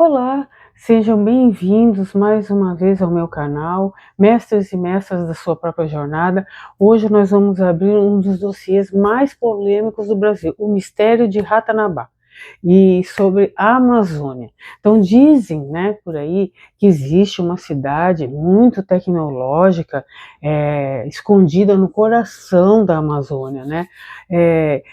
Olá, sejam bem-vindos mais uma vez ao meu canal, mestres e mestras da sua própria jornada. Hoje nós vamos abrir um dos dossiês mais polêmicos do Brasil, o mistério de Ratanabá, e sobre a Amazônia. Então dizem, né, por aí, que existe uma cidade muito tecnológica, escondida no coração da Amazônia, né?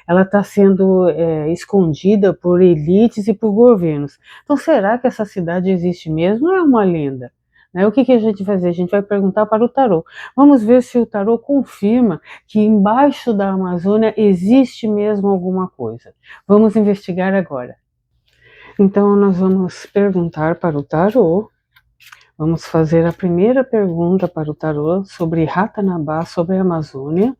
Ela está sendo escondida por elites e por governos. Então será que essa cidade existe mesmo ou é uma lenda? Né? O que a gente vai fazer? A gente vai perguntar para o tarô. Vamos ver se o tarô confirma que embaixo da Amazônia existe mesmo alguma coisa. Vamos investigar agora. Então nós vamos perguntar para o tarô. Vamos fazer a primeira pergunta para o tarô sobre Ratanabá, sobre a Amazônia.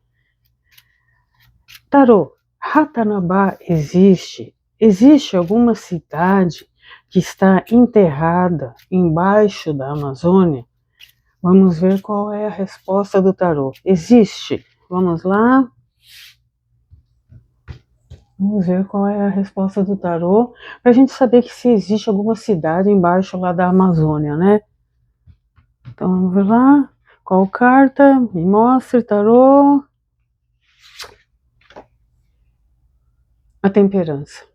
Tarô, Ratanabá existe? Existe alguma cidade que está enterrada embaixo da Amazônia? Vamos ver qual é a resposta do tarô. Existe? Vamos lá. Vamos ver qual é a resposta do tarô, para a gente saber que se existe alguma cidade embaixo lá da Amazônia, né? Então vamos ver lá. Qual carta? Me mostre, tarô. A temperança.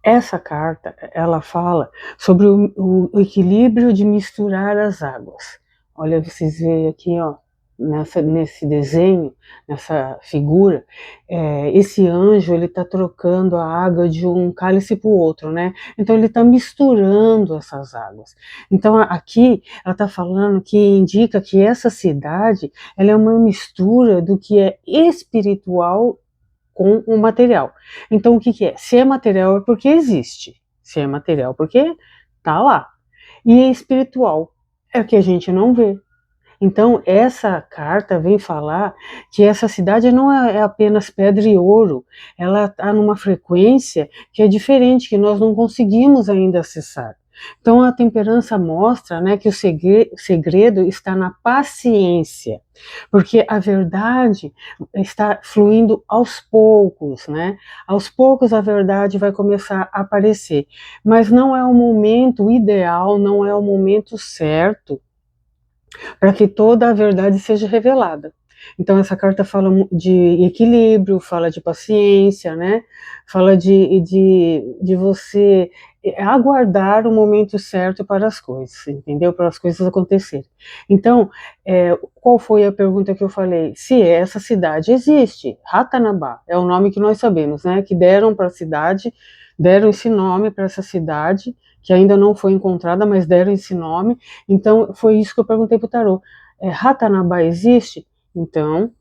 Essa carta, ela fala sobre o equilíbrio de misturar as águas. Olha, vocês veem aqui, ó, nesse desenho, nessa figura, esse anjo, ele está trocando a água de um cálice para o outro, né? Então ele está misturando essas águas. Então aqui ela está falando que indica que essa cidade, ela é uma mistura do que é espiritual com o material. Então o que é? Se é material é porque existe. Se é material porque tá lá. E é espiritual é o que a gente não vê. Então essa carta vem falar que essa cidade não é apenas pedra e ouro, ela está numa frequência que é diferente, que nós não conseguimos ainda acessar. Então a temperança mostra, né, que o segredo está na paciência, porque a verdade está fluindo aos poucos, né? Aos poucos a verdade vai começar a aparecer, mas não é o momento ideal, não é o momento certo para que toda a verdade seja revelada. Então essa carta fala de equilíbrio, fala de paciência, né? Fala de você aguardar o momento certo para as coisas, entendeu? Para as coisas acontecerem. Então, qual foi a pergunta que eu falei? Se essa cidade existe, Ratanabá, é o nome que nós sabemos, né? Que deram para a cidade, deram esse nome para essa cidade, que ainda não foi encontrada, mas deram esse nome. Então, foi isso que eu perguntei para o tarô. Ratanabá existe? Então,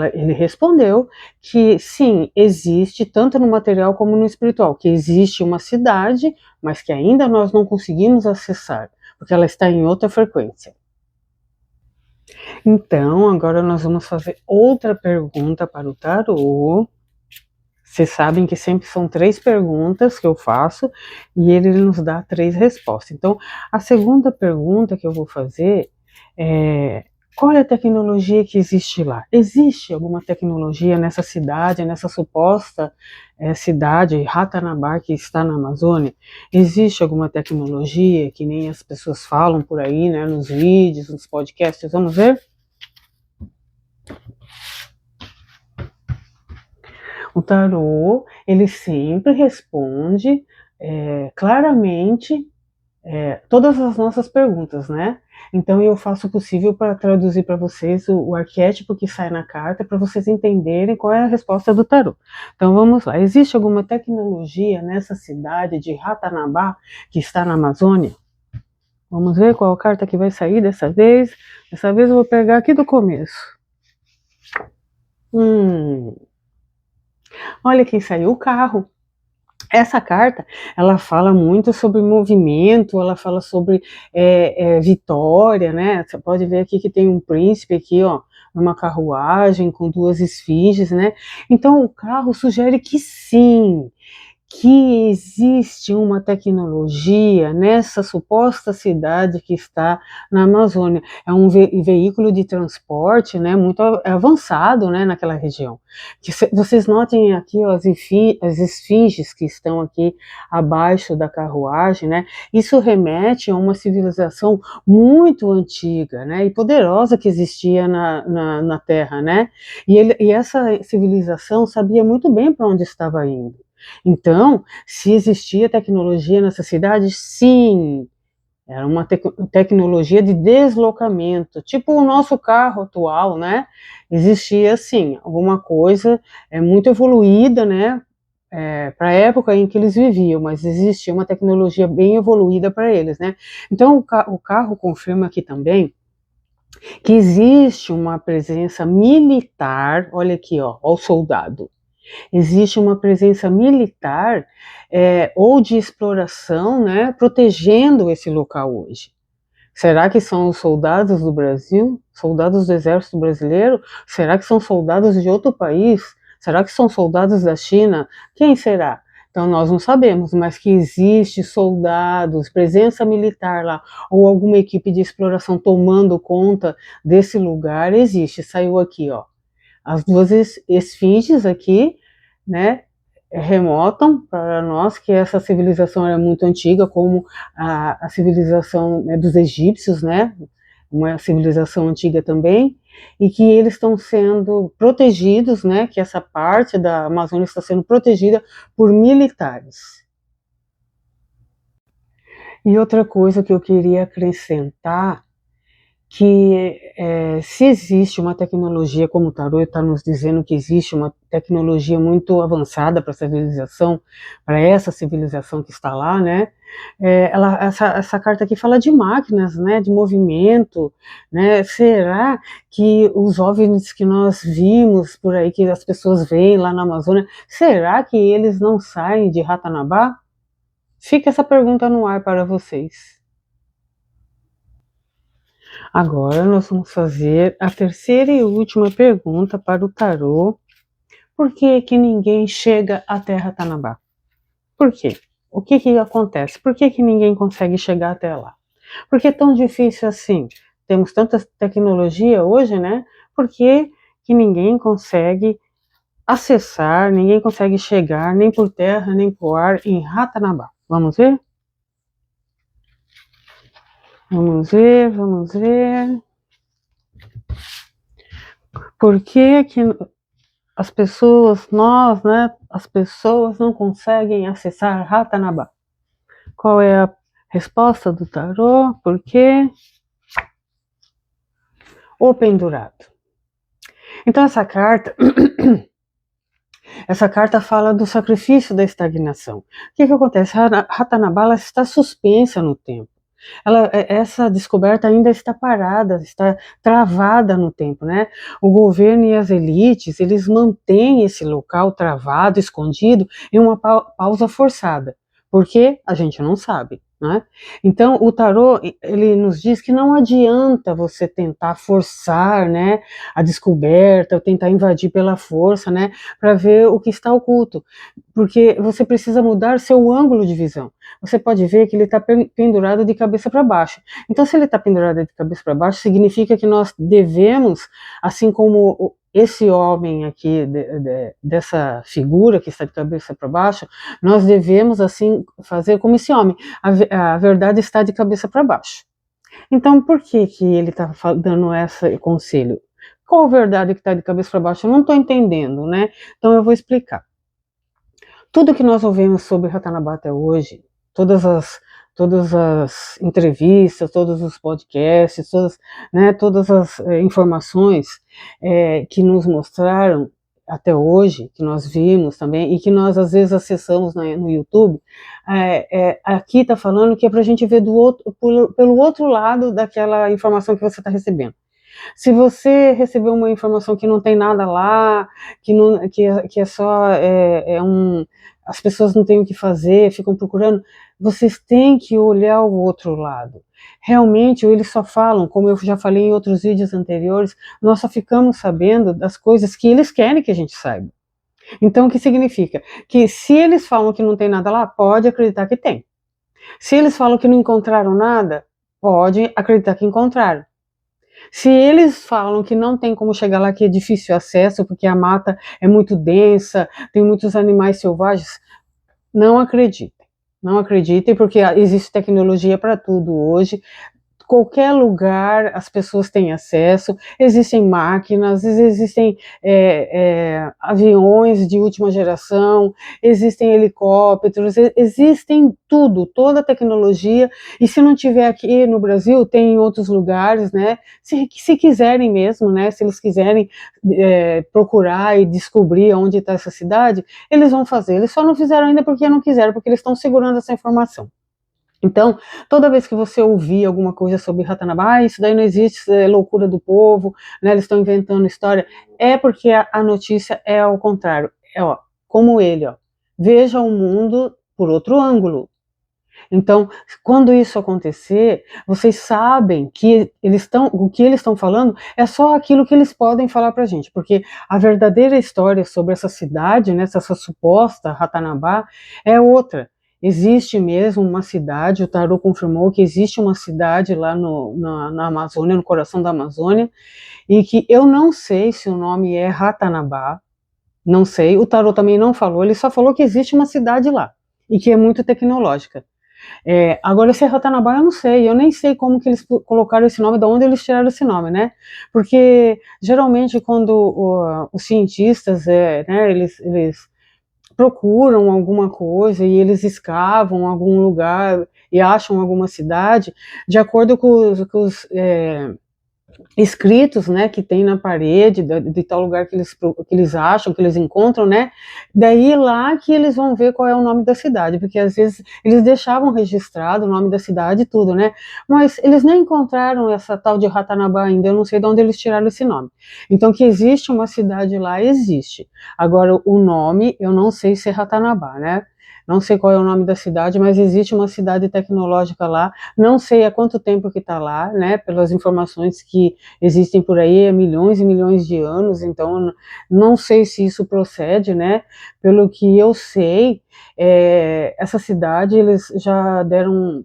ele respondeu que sim, existe, tanto no material como no espiritual, que existe uma cidade, mas que ainda nós não conseguimos acessar, porque ela está em outra frequência. Então, agora nós vamos fazer outra pergunta para o tarô. Vocês sabem que sempre são 3 perguntas que eu faço e ele nos dá 3 respostas. Então, a segunda pergunta que eu vou fazer é: qual é a tecnologia que existe lá? Existe alguma tecnologia nessa cidade, nessa suposta cidade, Ratanabá, que está na Amazônia? Existe alguma tecnologia que nem as pessoas falam por aí, né, nos vídeos, nos podcasts? Vamos ver? O tarô, ele sempre responde claramente todas as nossas perguntas, né? Então eu faço o possível para traduzir para vocês o arquétipo que sai na carta, para vocês entenderem qual é a resposta do tarô. Então vamos lá. Existe alguma tecnologia nessa cidade de Ratanabá, que está na Amazônia? Vamos ver qual carta que vai sair dessa vez. Dessa vez eu vou pegar aqui do começo. Olha quem saiu, o carro. Essa carta, ela fala muito sobre movimento, ela fala sobre vitória, né? Você pode ver aqui que tem um príncipe aqui, ó, numa carruagem com 2 esfinges, né? Então o carro sugere que sim, que existe uma tecnologia nessa suposta cidade que está na Amazônia. É um veículo de transporte, né, muito avançado, né, naquela região. Vocês notem aqui, ó, as esfinges que estão aqui abaixo da carruagem, né, isso remete a uma civilização muito antiga, né, e poderosa que existia na Terra, né, e essa civilização sabia muito bem para onde estava indo. Então, se existia tecnologia nessa cidade, sim, era uma tecnologia de deslocamento, tipo o nosso carro atual, né? Existia, sim, alguma coisa muito evoluída, né? Para a época em que eles viviam, mas existia uma tecnologia bem evoluída para eles, né? Então, o carro confirma aqui também que existe uma presença militar, olha aqui, ó o soldado. Existe uma presença militar ou de exploração, né, protegendo esse local hoje. Será que são os soldados do Brasil? Soldados do Exército Brasileiro? Será que são soldados de outro país? Será que são soldados da China? Quem será? Então nós não sabemos, mas que existe soldados, presença militar lá, ou alguma equipe de exploração tomando conta desse lugar, existe. Saiu aqui, ó, as duas esfinges aqui, né, remotam para nós que essa civilização era muito antiga, como a civilização, né, dos egípcios, né, uma civilização antiga também, e que eles estão sendo protegidos, né, que essa parte da Amazônia está sendo protegida por militares. E outra coisa que eu queria acrescentar, que se existe uma tecnologia, como o Tarô está nos dizendo que existe uma tecnologia muito avançada para a civilização, para essa civilização que está lá, né? Essa carta aqui fala de máquinas, né? De movimento, né? Será que os OVNIs que nós vimos por aí, que as pessoas veem lá na Amazônia, será que eles não saem de Ratanabá? Fica essa pergunta no ar para vocês. Agora nós vamos fazer a terceira e última pergunta para o tarô. Por que que ninguém chega até Ratanabá? Por quê? O que que acontece? Por que que ninguém consegue chegar até lá? Por que é tão difícil assim? Temos tanta tecnologia hoje, né? Por que que ninguém consegue acessar, ninguém consegue chegar, nem por terra, nem por ar, em Ratanabá? Vamos ver? Vamos ver, vamos ver. Por que que as pessoas, nós, né, as pessoas não conseguem acessar Ratanabá? Qual é a resposta do tarô? Por quê? O pendurado. Então essa carta fala do sacrifício da estagnação. O que acontece? Ratanabá ela está suspensa no tempo. Essa descoberta ainda está parada, está travada no tempo, né? O governo e as elites, eles mantêm esse local travado, escondido, em uma pausa forçada. Por quê? A gente não sabe, né? Então, o tarô, ele nos diz que não adianta você tentar forçar, né, a descoberta, ou tentar invadir pela força, né, para ver o que está oculto, porque você precisa mudar seu ângulo de visão. Você pode ver que ele está pendurado de cabeça para baixo. Então, se ele está pendurado de cabeça para baixo, significa que nós devemos, assim como esse homem aqui, dessa figura que está de cabeça para baixo, nós devemos, assim, fazer como esse homem. A verdade está de cabeça para baixo. Então, por que que ele está dando esse conselho? Qual a verdade que está de cabeça para baixo? Eu não estou entendendo, né? Então, eu vou explicar. Tudo que nós ouvimos sobre Ratanabá até hoje, todas as entrevistas, todos os podcasts, todas as informações que nos mostraram até hoje, que nós vimos também, e que nós às vezes acessamos no YouTube, aqui está falando que é para a gente ver pelo outro lado daquela informação que você está recebendo. Se você recebeu uma informação que não tem nada lá, que é só as pessoas não têm o que fazer, ficam procurando, vocês têm que olhar o outro lado. Realmente, eles só falam, como eu já falei em outros vídeos anteriores, nós só ficamos sabendo das coisas que eles querem que a gente saiba. Então, o que significa? Que se eles falam que não tem nada lá, pode acreditar que tem. Se eles falam que não encontraram nada, pode acreditar que encontraram. Se eles falam que não tem como chegar lá, que é difícil acesso, porque a mata é muito densa, tem muitos animais selvagens, não acreditem. Não acreditem, porque existe tecnologia para tudo hoje. Qualquer lugar as pessoas têm acesso, existem máquinas, existem aviões de última geração, existem helicópteros, existem tudo, toda a tecnologia, e se não tiver aqui no Brasil, tem em outros lugares, né, se quiserem mesmo, né, se eles quiserem procurar e descobrir onde está essa cidade, eles vão fazer, eles só não fizeram ainda porque não quiseram, porque eles estão segurando essa informação. Então, toda vez que você ouvir alguma coisa sobre Ratanabá, isso daí não existe, isso é loucura do povo, né, eles estão inventando história, é porque a notícia é ao contrário, como ele, veja o mundo por outro ângulo. Então, quando isso acontecer, vocês sabem que o que eles estão falando é só aquilo que eles podem falar para a gente, porque a verdadeira história sobre essa cidade, né, essa suposta Ratanabá, é outra. Existe mesmo uma cidade, o tarô confirmou que existe uma cidade lá na Amazônia, no coração da Amazônia, e que eu não sei se o nome é Ratanabá, não sei, o tarô também não falou, ele só falou que existe uma cidade lá, e que é muito tecnológica. Agora, esse Ratanabá eu não sei, eu nem sei como que eles colocaram esse nome, de onde eles tiraram esse nome, né? Porque geralmente quando os cientistas, né, eles procuram alguma coisa e eles escavam algum lugar e acham alguma cidade, de acordo com os escritos, né, que tem na parede de tal lugar que eles acham, que eles encontram, né, daí lá que eles vão ver qual é o nome da cidade, porque às vezes eles deixavam registrado o nome da cidade e tudo, né, mas eles nem encontraram essa tal de Ratanabá ainda, eu não sei de onde eles tiraram esse nome. Então, que existe uma cidade lá, existe. Agora, o nome, eu não sei se é Ratanabá, né, não sei qual é o nome da cidade, mas existe uma cidade tecnológica lá, não sei há quanto tempo que está lá, né, pelas informações que existem por aí há milhões e milhões de anos, então não sei se isso procede, né, pelo que eu sei, essa cidade eles já deram,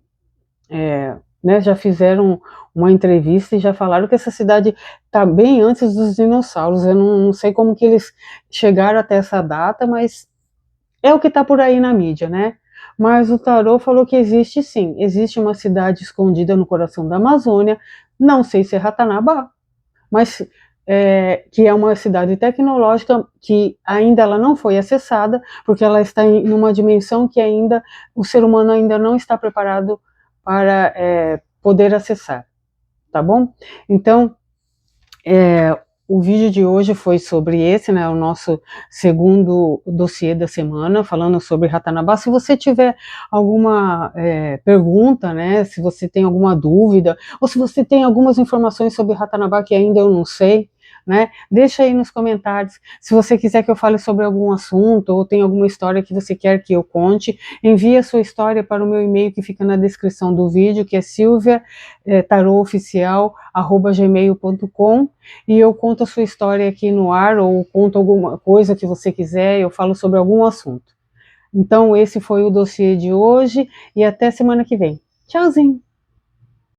né, já fizeram uma entrevista e já falaram que essa cidade está bem antes dos dinossauros, eu não sei como que eles chegaram até essa data, mas é o que está por aí na mídia, né? Mas o tarô falou que existe sim, existe uma cidade escondida no coração da Amazônia, não sei se é Ratanabá, mas que é uma cidade tecnológica que ainda ela não foi acessada, porque ela está em uma dimensão que ainda o ser humano ainda não está preparado para poder acessar, tá bom? Então, o vídeo de hoje foi sobre esse, né, o nosso segundo dossiê da semana, falando sobre Ratanabá. Se você tiver alguma pergunta, né, se você tem alguma dúvida, ou se você tem algumas informações sobre Ratanabá que ainda eu não sei, né, deixa aí nos comentários. Se você quiser que eu fale sobre algum assunto, ou tem alguma história que você quer que eu conte, envie a sua história para o meu e-mail que fica na descrição do vídeo, que é silvia.tarooficial@gmail.com, e eu conto a sua história aqui no ar, ou conto alguma coisa que você quiser, eu falo sobre algum assunto. Então, esse foi o dossiê de hoje, e até semana que vem. Tchauzinho!